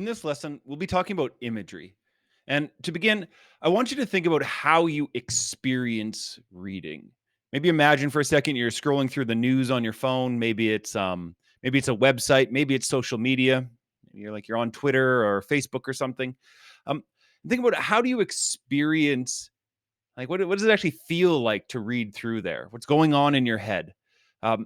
In this lesson, we'll be talking about imagery. And to begin, I want you to think about how you experience reading. Maybe imagine for a second you're scrolling through the news on your phone. Maybe it's a website, maybe it's social media. You're on Twitter or Facebook or something. Um, think about how do you experience, like what does it actually feel like to read through there? What's going on in your head? Um,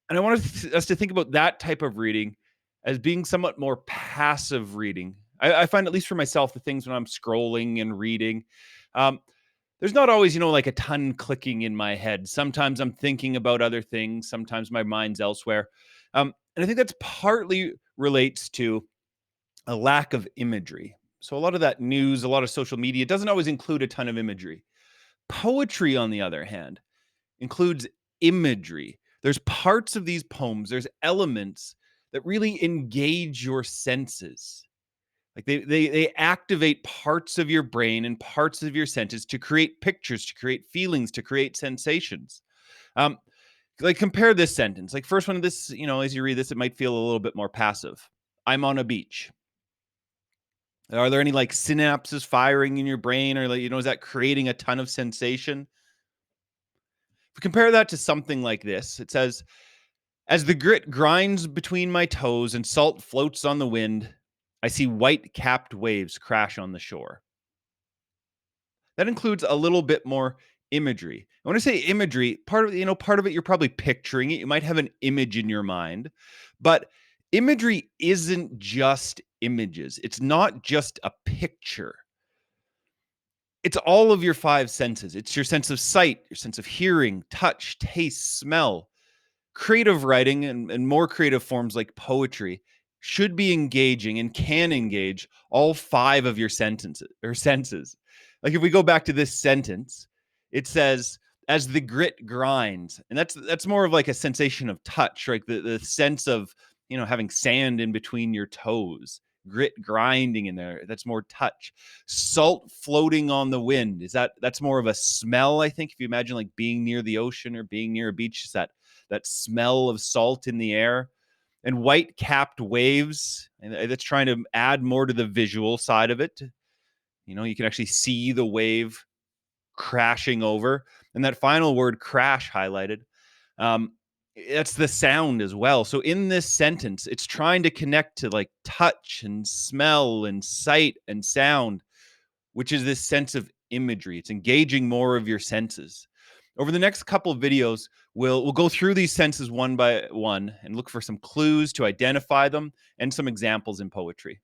and I want us to think about that type of reading as being somewhat more passive reading. I find, at least for myself, the things when I'm scrolling and reading, um, there's not always, like a ton clicking in my head. Sometimes I'm thinking about other things. Sometimes my mind's elsewhere. And I think that's partly relates to a lack of imagery. So a lot of that news, a lot of social media doesn't always include a ton of imagery. Poetry, on the other hand, includes imagery. There's parts of these poems, there's elements that really engage your senses. Like they activate parts of your brain and parts of your senses to create pictures, to create feelings, to create sensations. Um, like compare this sentence. Like first one of this, as you read this, it might feel a little bit more passive. I'm on a beach. Are there any like synapses firing in your brain, or like, is that creating a ton of sensation? If we compare that to something like this, it says, as the grit grinds between my toes and salt floats on the wind, I see white capped waves crash on the shore. That includes a little bit more imagery. And when I say imagery, part of it you're probably picturing it. You might have an image in your mind, but imagery isn't just images. It's not just a picture. It's all of your five senses. It's your sense of sight, your sense of hearing, touch, taste, smell. Creative writing and more creative forms like poetry should be engaging and can engage all five of your senses. Like if we go back to this sentence, it says, as the grit grinds. And that's more of like a sensation of touch, right? The sense of, having sand in between your toes, grit grinding in there. That's more touch. Salt floating on the wind. That's more of a smell, I think. If you imagine like being near the ocean or being near a beach, is that smell of salt in the air. And white capped waves, and that's trying to add more to the visual side of it. You can actually see the wave crashing over. And that final word, crash, highlighted. That's the sound as well. So in this sentence, it's trying to connect to like touch and smell and sight and sound, which is this sense of imagery. It's engaging more of your senses. Over the next couple of videos, we'll go through these senses one by one and look for some clues to identify them and some examples in poetry.